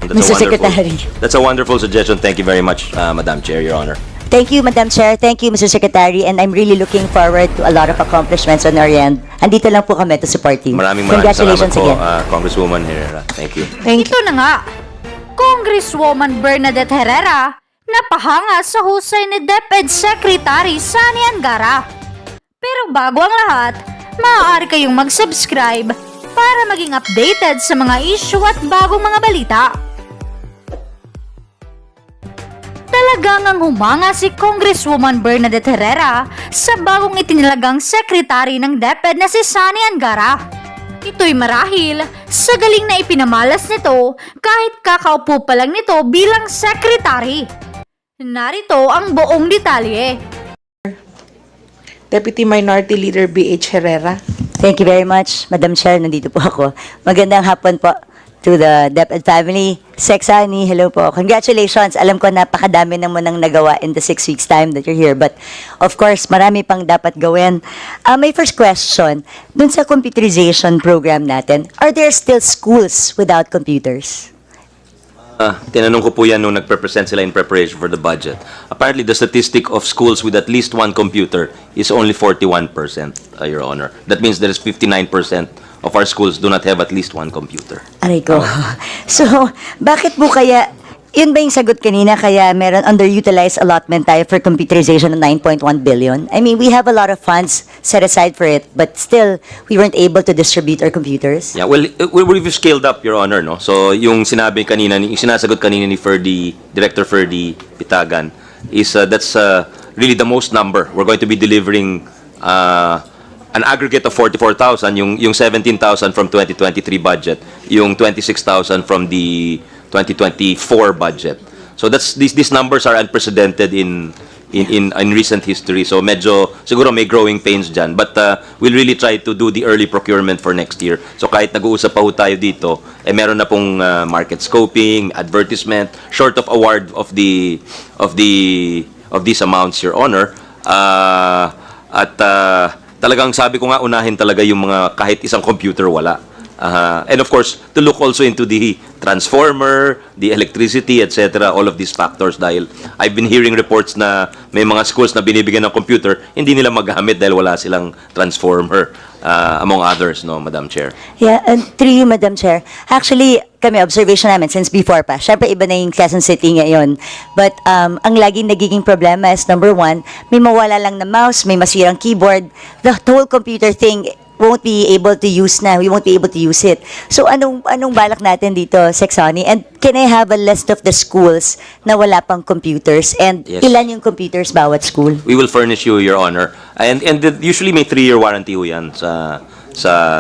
Mr. Secretary. That's a wonderful suggestion. Thank you very much, Madam Chair, Your Honor. Thank you, Madam Chair. Thank you, Mr. Secretary. And I'm really looking forward to a lot of accomplishments on our end. Andito lang po kami to support you. Maraming Congratulations salamat po, again. Congresswoman Herrera. Thank you. Ito na nga, Congresswoman Bernadette Herrera napahanga sa husay ni DepEd Secretary Sani Angara. Pero bago ang lahat, maaari kayong mag-subscribe para maging updated sa mga issue at bagong mga balita. Talagang ang humanga si Congresswoman Bernadette Herrera sa bagong itinilagang sekretary ng DepEd na si Sani Angara. Ito'y marahil sa galing na ipinamalas nito kahit kakaupo pa lang nito bilang sekretary. Narito ang buong detalye. Deputy Minority Leader B.H. Herrera. Thank you very much, Madam Chair. Nandito po ako. Magandang hapon po to the DepEd family. Sexani, hello po. Congratulations. Alam ko napakadami na mo nang nagawa in the 6 weeks time that you're here. But of course, marami pang dapat gawin. My first question, dun sa computerization program natin, are there still schools without computers? Tinanong ko po yan nung nagpe-present sila in preparation for the budget. Apparently, the statistic of schools with at least one computer is only 41%, Your Honor. That means there is 59% of our schools do not have at least one computer. Aray ko. So, bakit po kaya, yun ba yung sagot kanina, kaya meron underutilized allotment tayo for computerization of 9.1 billion? I mean, we have a lot of funds set aside for it, but still, we weren't able to distribute our computers. Yeah, well, we've scaled up, Your Honor, no? So, yung sinabi kanina, yung sinasagot kanina ni Ferdy, Director Ferdy Pitagan, is that's really the most number. We're going to be delivering an aggregate of 44,000, yung 17,000 from 2023 budget, yung 26,000 from the 2024 budget. So that's these numbers are unprecedented in recent history. So medyo siguro may growing pains dyan, but we'll really try to do the early procurement for next year. So kahit nag-uusap pa ho tayo dito, meron na pong market scoping, advertisement, short of award of these amounts, Your Honor. Talagang sabi ko nga, unahin talaga yung mga kahit isang computer wala. And of course, to look also into the transformer, the electricity, etc., all of these factors, dahil I've been hearing reports na may mga schools na binibigyan ng computer, hindi nila magamit dahil wala silang transformer, among others, no, Madam Chair. Yeah, and through you, Madam Chair. Actually, kami, observation namin since before pa. Siyempre, iba na yung Quezon City ngayon. But ang laging nagiging problema is, number one, may mawala lang na mouse, may masirang keyboard. The whole computer thing won't be able to use na. We won't be able to use it. So, anong balak natin dito, Sexani? And can I have a list of the schools na wala pang computers? And Yes. ilan yung computers bawat school? We will furnish you, Your Honor. And usually may 3-year warranty ho yan sa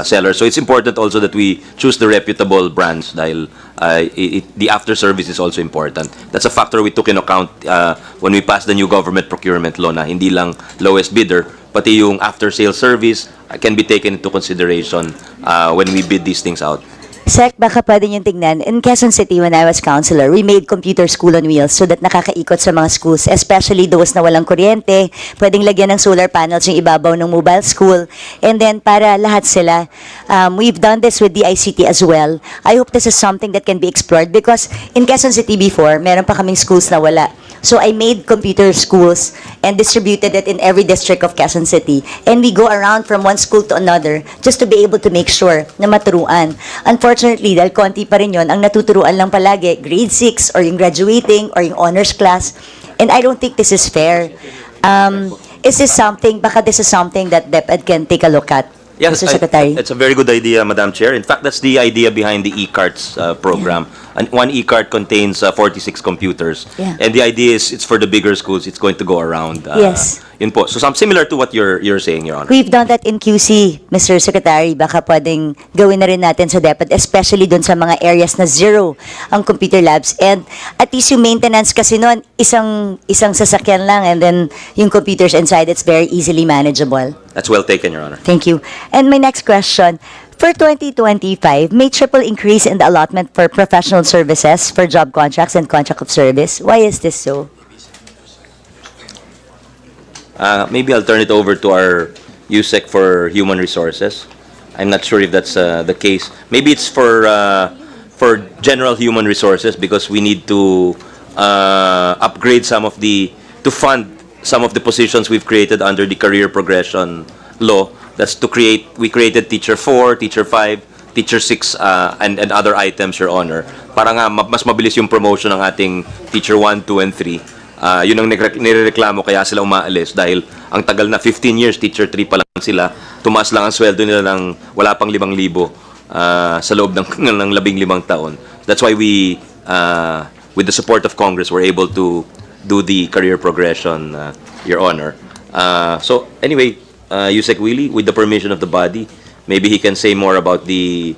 seller. So it's important also that we choose the reputable brands dahil the after service is also important. That's a factor we took in account when we passed the new government procurement law na hindi lang lowest bidder, pati yung after sales service can be taken into consideration when we bid these things out. Sec, baka pwede nyo tignan. In Quezon City, when I was councilor, we made computer school on wheels so that nakakaikot sa mga schools, especially those na walang kuryente, pwedeng lagyan ng solar panels yung ibabaw ng mobile school. And then, para lahat sila, we've done this with the ICT as well. I hope this is something that can be explored because in Quezon City before, meron pa kaming schools na wala. So I made computer schools and distributed it in every district of Quezon City. And we go around from one school to another just to be able to make sure na maturuan. Unfortunately, dahil konti pa rin yun, ang natuturuan lang palagi, grade 6 or yung graduating or yung honors class. And I don't think this is fair. Is this something, baka this is something that DepEd can take a look at? Yes, Mr. Secretary. it's a very good idea, Madam Chair. In fact, that's the idea behind the e-carts program. And one e-cart contains 46 computers. Yeah. And the idea is it's for the bigger schools. It's going to go around. Yes. Yun po. So similar to what you're saying, Your Honor. We've done that in QC, Mr. Secretary. Baka pwedeng gawin na rin natin sa DepEd, especially dun sa mga areas na zero ang computer labs. And at least yung maintenance kasi nun, isang sasakyan lang and then yung computers inside, it's very easily manageable. That's well taken, Your Honor. Thank you. And my next question, for 2025, may triple increase in the allotment for professional services for job contracts and contract of service. Why is this so? Maybe I'll turn it over to our USEC for Human Resources. I'm not sure if that's the case. Maybe it's for for general human resources because we need to upgrade to fund some of the positions we've created under the career progression law. That's we created Teacher 4, Teacher 5, Teacher 6, and other items, Your Honor. Para nga mas mabilis yung promotion ng ating Teacher 1, 2, and 3. Yun ang nirereklamo kaya sila umaalis dahil ang tagal na 15 years, Teacher 3 pa lang sila. Tumaas lang ang sweldo nila ng wala pang 5,000 sa loob ng 15 taon. That's why we, with the support of Congress, we're able to do the career progression, Your Honor. So anyway, Yusek Willie, with the permission of the body, maybe he can say more about the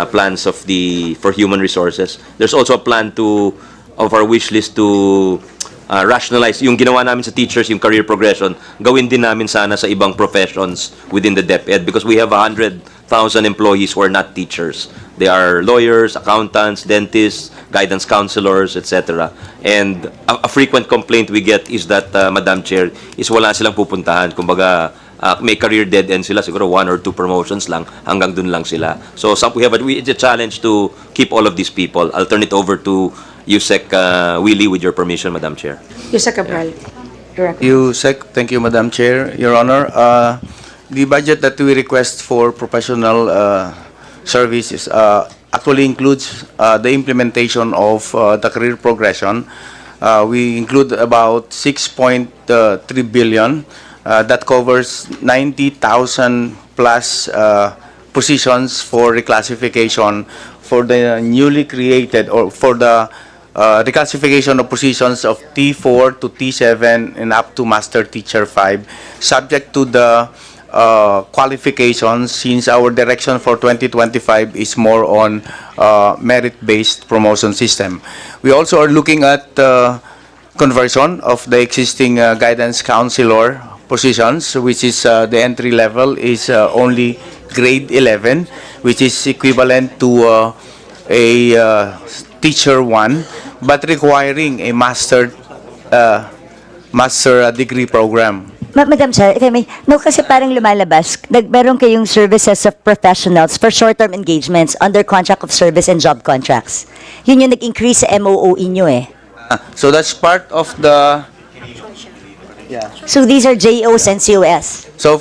plans for human resources. There's also a plan of our wish list to rationalize yung ginawa namin sa teachers, yung career progression, gawin din namin sana sa ibang professions within the DepEd because we have 100,000 employees who are not teachers. They are lawyers, accountants, dentists, guidance counselors, etc. And a frequent complaint we get is that, Madam Chair, is wala silang pupuntahan. Kumbaga, may career dead end sila, siguro 1 or 2 promotions lang, hanggang dun lang sila. So it's a challenge to keep all of these people. I'll turn it over to Yusek Willie with your permission, Madam Chair. Yusek Cabral. Yusek, thank you, Madam Chair. Your Honor, the budget that we request for professional services actually includes the implementation of the career progression. We include about 6.3 billion that covers 90,000 plus positions for reclassification for the newly created or for the reclassification of positions of T4 to T7 and up to Master Teacher 5, subject to the qualifications, since our direction for 2025 is more on merit-based promotion system. We also are looking at conversion of the existing guidance counselor positions, which is the entry level is only grade 11, which is equivalent to a teacher 1, but requiring a master degree program. Madam Chair, if I may, no, kasi parang lumalabas, meron kayong services of professionals for short-term engagements under contract of service and job contracts. Yun yung nag-increase sa MOO inyo eh. So that's part of the... Yeah. So these are JOs and COS. So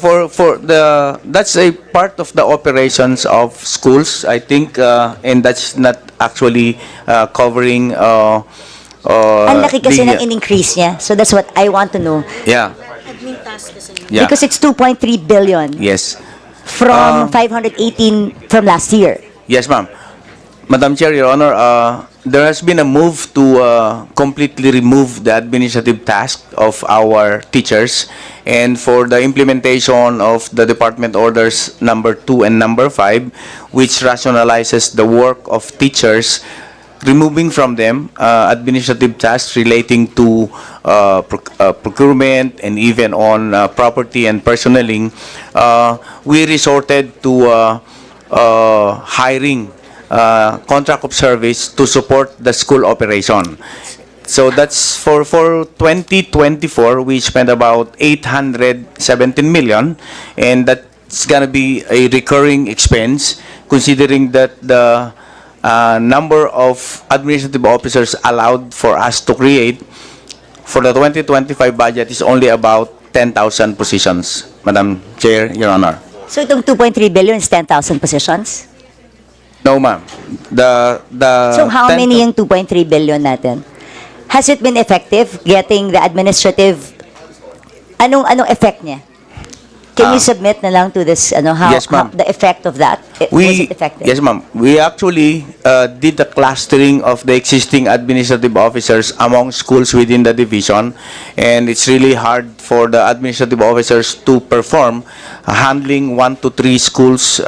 that's a part of the operations of schools, I think, and that's not actually covering. Ang laki kasi ng in-increase niya. So that's what I want to know. Yeah. Yeah. Because it's 2.3 billion. Yes. From 518 from last year. Yes, ma'am. Madam Chair, Your Honor, there has been a move to completely remove the administrative task of our teachers, and for the implementation of the Department Orders number 2 and number 5, which rationalizes the work of teachers, removing from them administrative tasks relating to procurement and even on property and personnelling, we resorted to hiring contract of service to support the school operation. So that's for 2024, we spent about 817 million, and that's gonna be a recurring expense, considering that the number of administrative officers allowed for us to create for the 2025 budget is only about 10,000 positions, Madam Chair, Your Honor. So itong 2.3 billion is 10,000 positions? No, ma'am. So how many yung 2.3 billion natin? Has it been effective getting the administrative? Anong effect niya? Can you submit na lang to this, how, Yes, ma'am. how the effect of that? Was it effective? Yes, ma'am. We actually did the clustering of the existing administrative officers among schools within the division, and it's really hard for the administrative officers to perform handling 1 to 3 schools,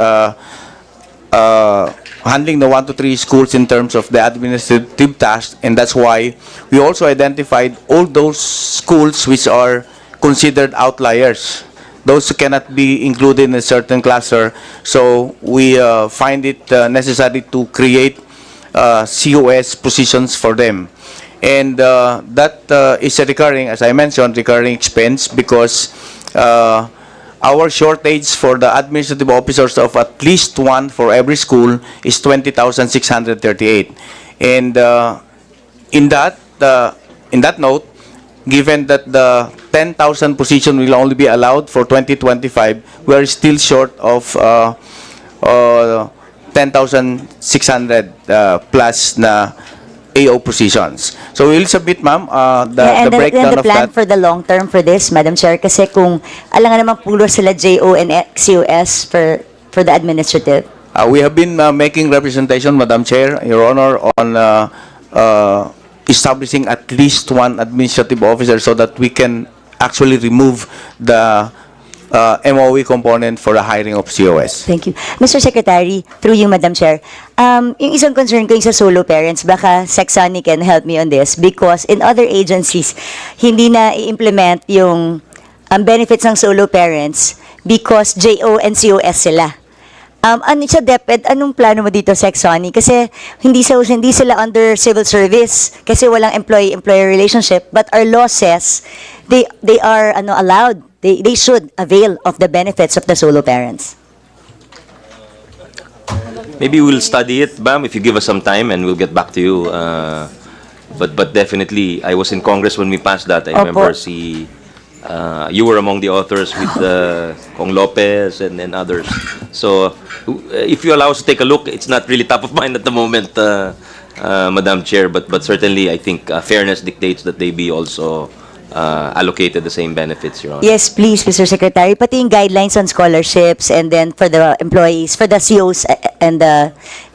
handling the 1 to 3 schools in terms of the administrative tasks, and that's why we also identified all those schools which are considered outliers, those who cannot be included in a certain cluster. So we find it necessary to create COS positions for them, and that is a recurring, as I mentioned, recurring expense, because our shortage for the administrative officers of at least one for every school is 20,638. And in that note, given that the 10,000 position will only be allowed for 2025, we are still short of 10,600 plus na AO positions. So we will submit, ma'am, the breakdown the of plan that. for the long term for this, Madam Chair, kasi kung alam nga naman pulo sila JO and COS for the administrative. We have been making representation, Madam Chair, Your Honor, on establishing at least one administrative officer so that we can actually remove the MOE component for the hiring of COS. Thank you. Mr. Secretary, through you, Madam Chair, yung isang concern ko yung sa solo parents, baka Sexani can help me on this because in other agencies, hindi na i-implement yung benefits ng solo parents because JO and COS sila. Ano sa DepEd, anong plano mo dito, Sexani? Kasi hindi sila under civil service kasi walang employee-employer relationship, but our law says they are allowed. They should avail of the benefits of the solo parents. Maybe we'll study it, ma'am, if you give us some time, and we'll get back to you. But definitely, I was in Congress when we passed that. I remember you were among the authors with Kong Lopez and others. So, if you allow us to take a look, it's not really top of mind at the moment, Madam Chair. But certainly, I think fairness dictates that they be also allocated the same benefits, Your Honor. Yes, please, Mr. Secretary. Pati yung guidelines on scholarships and then for the employees, for the COs and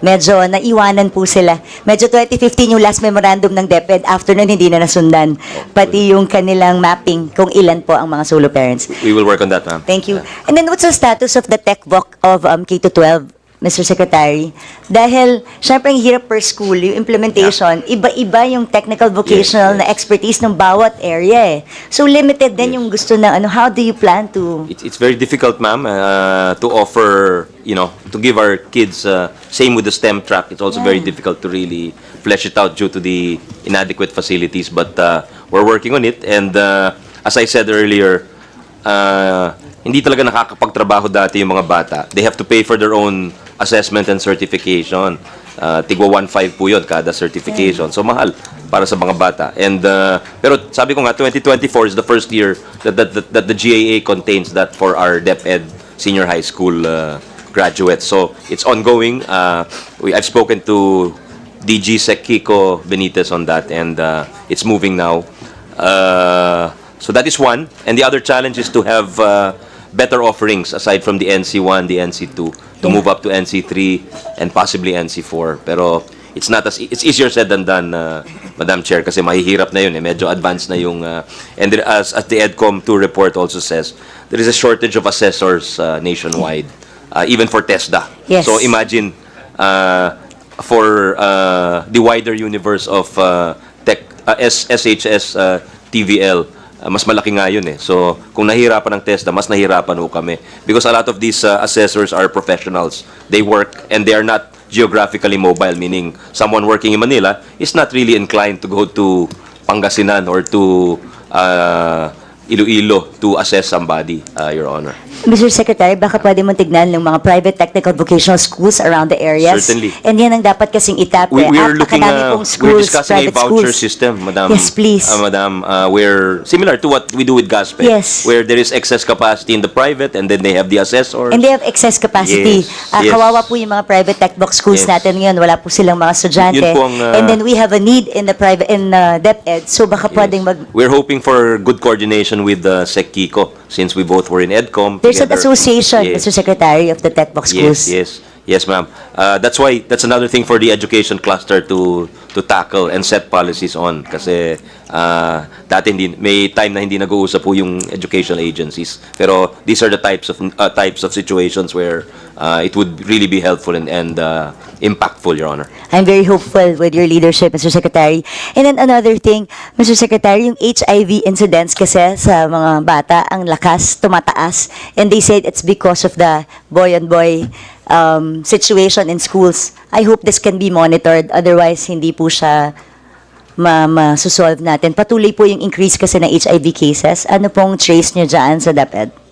medyo naiwanan po sila. Medyo 2015 yung last memorandum ng DepEd. After nun, hindi na nasundan. Pati yung kanilang mapping kung ilan po ang mga solo parents. We will work on that, ma'am. Thank you. And then what's the status of the tech voc of K-12? Mr. Secretary, dahil syempre ang hirap per school, yung implementation, iba-iba yung technical vocational na expertise ng bawat area eh. So limited din yung gusto na how do you plan to... It's very difficult, ma'am, to offer, to give our kids, same with the STEM track, it's also very difficult to really flesh it out due to the inadequate facilities. But we're working on it. And as I said earlier, hindi talaga nakakapagtrabaho dati yung mga bata. They have to pay for their own assessment and certification. Tigwa 1.5 po yun kada certification. So mahal para sa mga bata. And pero sabi ko nga 2024 is the first year that the GAA contains that for our DepEd senior high school graduates. So it's ongoing. I've spoken to DG Sec Kiko Benitez on that, and it's moving now. So that is one. And the other challenge is to have better offerings aside from the NC1, the NC2, to move up to NC3 and possibly NC4. Pero it's easier said than done, Madam Chair, kasi mahihirap na yun. Medyo advanced na yung... and there, as the EDCOM 2 report also says, there is a shortage of assessors nationwide, even for TESDA. Yes. So imagine for the wider universe of SHS, TVL, mas malaki nga yun eh. So, kung nahihirapan ng TESDA, mas nahihirapan ho kami. Because a lot of these assessors are professionals. They work and they are not geographically mobile, meaning someone working in Manila is not really inclined to go to Pangasinan or to Iloilo to assess somebody, Your Honor. Mr. Secretary, baka pwede mong tignan ng mga private technical vocational schools around the areas. Certainly. And yan ang dapat kasing itap. We're looking, pong we're schools, discussing a private voucher schools. system, Madam. Yes, please. Madam, where similar to what we do with GASPE, Yes. where there is excess capacity in the private and then they have the assessors. And they have excess capacity. Yes, yes. Kawawa po yung mga private tech box schools Yes. natin ngayon. Wala po silang mga estudyante. Yun po ang, and then we have a need in the private DepEd. So baka pwedeng We're hoping for good coordination with Sec Kiko since we both were in EDCOM. There's an together. association, Yes. Mr. Secretary, of the tech box schools. Yes, ma'am. That's why that's another thing for the education cluster to tackle and set policies on. Kasi dati may time na hindi nag-uusap po yung educational agencies. Pero these are the types of situations where it would really be helpful and impactful, Your Honor. I'm very hopeful with your leadership, Mr. Secretary. And then another thing, Mr. Secretary, yung HIV incidents kasi sa mga bata, ang lakas, tumataas. And they said it's because of the boy-on-boy situation in schools. I hope this can be monitored. Otherwise, hindi po siya ma-solve natin. Patuloy po yung increase kasi ng HIV cases. Ano pong trace nyo dyan sa DepEd?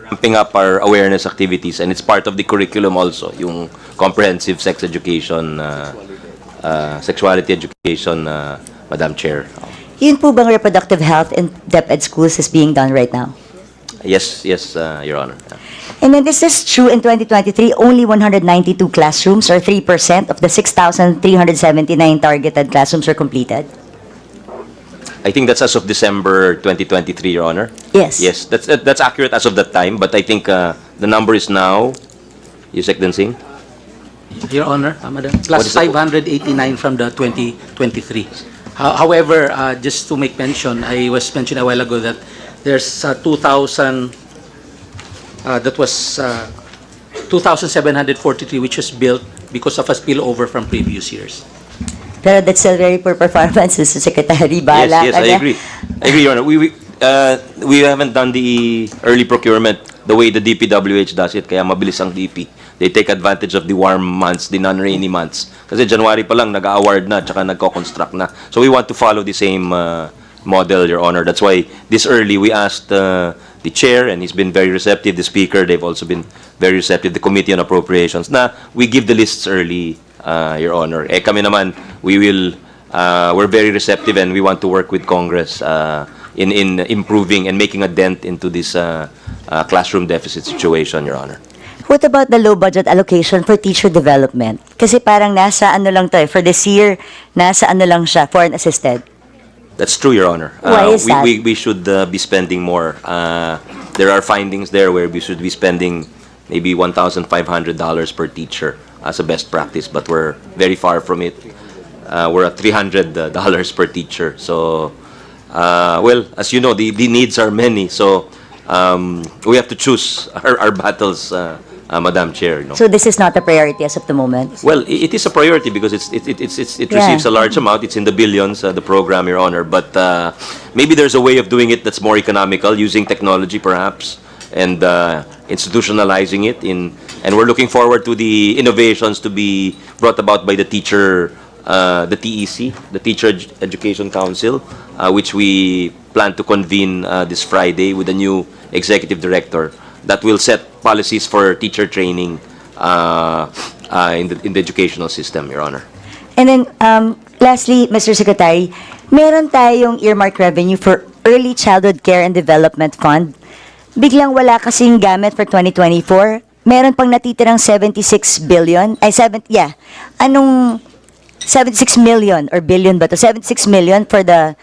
ramping up our awareness activities, and it's part of the curriculum also, yung comprehensive sex education, sexuality education, Madam Chair. Yun po bang reproductive health in DepEd schools is being done right now? Yes, Your Honor. And then this is true in 2023, only 192 classrooms or 3% of the 6,379 targeted classrooms were completed? I think that's as of December 2023, Your Honor. Yes. Yes, that's accurate as of that time, but I think the number is now, Yusek Dancing? Your Honor, Madam, What plus is the- 589 from the 2023. However, just to make mention, I was mentioned a while ago that there's 2,000, that was 2,743 which was built because of a spillover from previous years. Pero that's still very poor performance, Mr. Secretary. Bahala Yes, ka I na. agree. I agree, Your Honor. We haven't done the early procurement the way the DPWH does it, kaya mabilis ang DP. They take advantage of the warm months, the non-rainy months. Kasi January pa lang, nag-award na, tsaka nagko-construct na. So we want to follow the same model, Your Honor. That's why this early, we asked the chair, and he's been very receptive. The speaker, they've also been very receptive. The Committee on Appropriations, na we give the lists early, Your Honor. Kami naman, we're very receptive, and we want to work with Congress in improving and making a dent into this classroom deficit situation, Your Honor. What about the low budget allocation for teacher development? Kasi parang nasa ano lang to for this year, nasa ano lang siya, foreign assisted. That's true, Your Honor. Why is that? We should be spending more. There are findings there where we should be spending maybe $1,500 per teacher as a best practice, but we're very far from it. We're at $300 per teacher. So, well, as you know, the needs are many. So, we have to choose our battles, Madam Chair. You know. So this is not a priority as of the moment. Well, it is a priority because it Yeah. receives a large amount. It's in the billions, the program, Your Honor. But maybe there's a way of doing it that's more economical, using technology perhaps, and institutionalizing it. And we're looking forward to the innovations to be brought about by the teacher, the TEC, the Teacher Education Council, which we plan to convene this Friday with a new executive director that will set policies for teacher training in the educational system, Your Honor. And then, lastly, Mr. Secretary, meron tayong earmark revenue for Early Childhood Care and Development Fund. Biglang wala kasing gamit for 2024. Meron pang natitirang 76 billion. Anong 76 million or billion ba to? 76 million for that,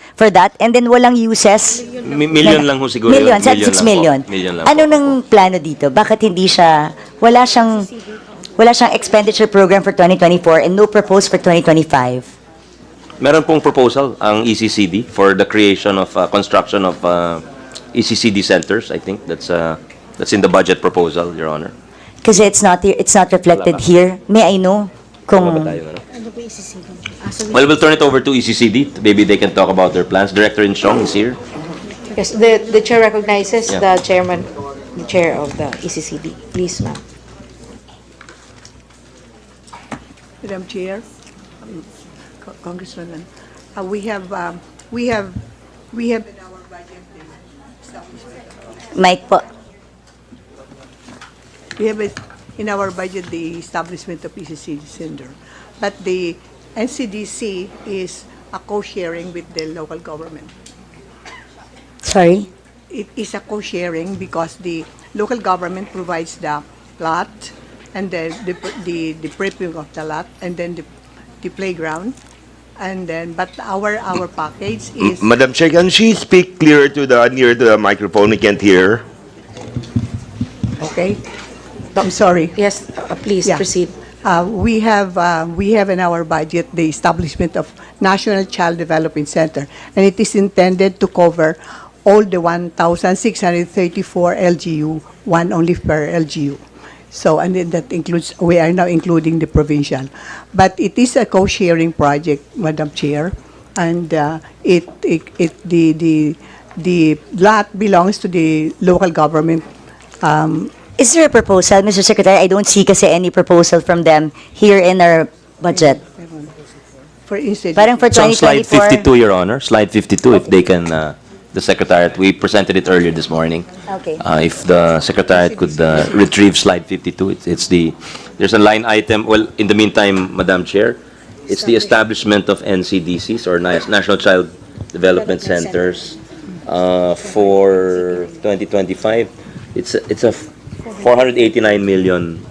and then walang uses. Million lang ho siguro. Million, yun. 76 lang million. po. Million lang Ano po. nang plano dito? Bakit hindi siya, wala siyang expenditure program for 2024 and no proposed for 2025? Meron pong proposal ang ECCD for the creation of construction of ECCD centers. I think that's in the budget proposal, Your Honor. Kasi it's not reflected here. May I know kung Tama ba tayo, ano? Well, we'll turn it over to ECCD. Maybe they can talk about their plans. Director Inchong is here. Yes, the chair recognizes Yeah. the chair of the ECCD. Please, ma'am. Madam Chair, Congressman, we have in our budget the establishment. Mike po. We have in our budget the establishment of ECCD Center, but the NCDC is a co-sharing with the local government. Sorry? It is a co-sharing because the local government provides the lot and then the prepping of the lot and then the playground, and then but our package is Madam Chair, can she speak clearer near to the microphone? We can't hear. okay. I'm sorry. Yes, please Yeah. proceed. We have in our budget the establishment of National Child Development Center, and it is intended to cover all the 1,634 LGU, one only per LGU. So, and then that includes, we are now including the provincial. But it is a co-sharing project, Madam Chair, and the lot belongs to the local government. Is there a proposal, Mr. Secretary? I don't see kasi any proposal from them here in our budget. For instance, Parang for It's on slide 2024. 52, Your Honor. Slide 52, if they can the Secretariat. We presented it earlier this morning. Okay. If the Secretariat could retrieve slide 52, there's a line item, well, in the meantime, Madam Chair, it's the establishment of NCDCs, or National Child Development Centers, for 2025. It's a 489 million.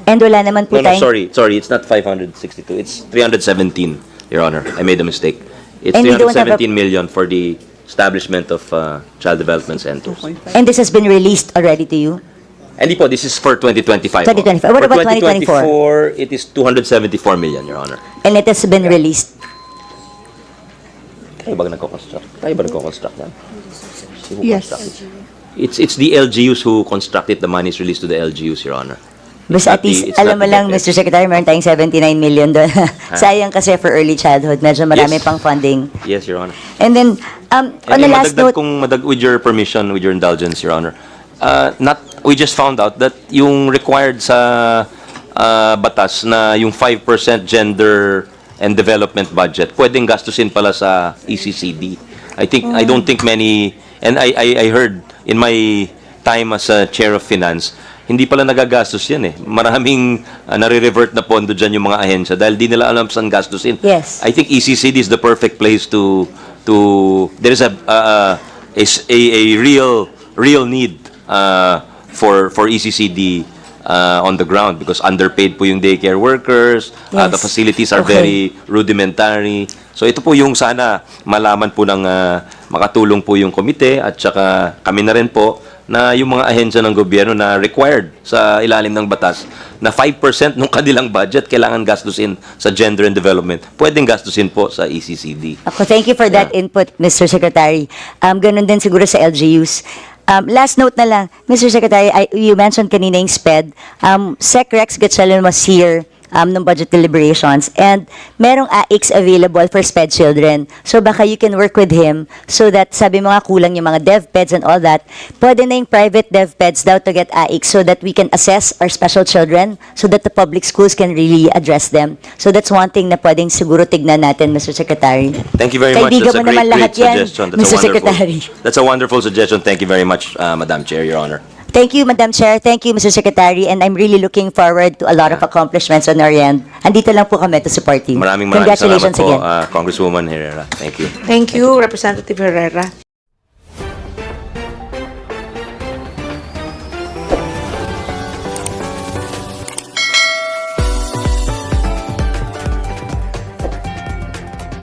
And wala naman po No, tayong... sorry, it's not 562. It's 317, Your Honor. I made a mistake. It's And we don't have a- 317 million for the establishment of Child Development Centers. And this has been released already to you? Hindi po, this is for 2025. po. 2025. What For about 2024? 2024, it is 274 million, Your Honor. And it has been released? Tayo ba nagko-construct? Tayo ba nagko-construct yan? Who Yes. constructed? It's the LGUs who constructed. The money is released to the LGUs, Your Honor. Basta at least, It's alam not mo the lang, DepEd. Mr. Secretary, meron tayong 79 million doon. Sayang kasi for early childhood, medyo marami Yes. pang funding. Yes, Your Honor. And then, on the last note, With your permission, with your indulgence, Your Honor, we just found out that yung required sa batas na yung 5% gender and development budget, pwedeng gastusin pala sa ECCD. I don't think many, and I heard in my time as a chair of finance, hindi pala nagagastos yan eh. Maraming nare-revert na pondo dyan yung mga ahensya dahil di nila alam saan gastusin. Yes. I think ECCD is the perfect place to there is a real need for ECCD on the ground because underpaid po yung daycare workers, Yes. the facilities are Okay. very rudimentary. So ito po yung sana malaman po ng makatulong po yung komite at saka kami na rin po na yung mga ahensya ng gobyerno na required sa ilalim ng batas na 5% ng kanilang budget kailangan gastusin sa gender and development, pwedeng gastusin po sa ECCD. ako, thank you for that input, Mr. Secretary. Ganun din siguro sa LGUs. Last note na lang, Mr. Secretary, you mentioned kanina yung SPED. Sec Rex Gatchalian was here nung budget deliberations and merong AICs available for SPED children. So baka you can work with him so that sabi mo nga kulang yung mga DevPeds and all that. Pwede na yung private DevPeds daw to get AICs so that we can assess our special children so that the public schools can really address them. So that's one thing na pwedeng siguro tignan natin, Mr. Secretary. Thank you very much. Kaibigan That's a mo naman great lahat yan, suggestion. Mr. Secretary. That's a wonderful suggestion. Thank you very much, Madam Chair, Your Honor. Thank you, Madam Chair. Thank you, Mr. Secretary. And I'm really looking forward to a lot of accomplishments on our end. Andito lang po kami to support you. Maraming Congratulations salamat po, again. Congresswoman Herrera. Thank you. Thank you, Representative Herrera.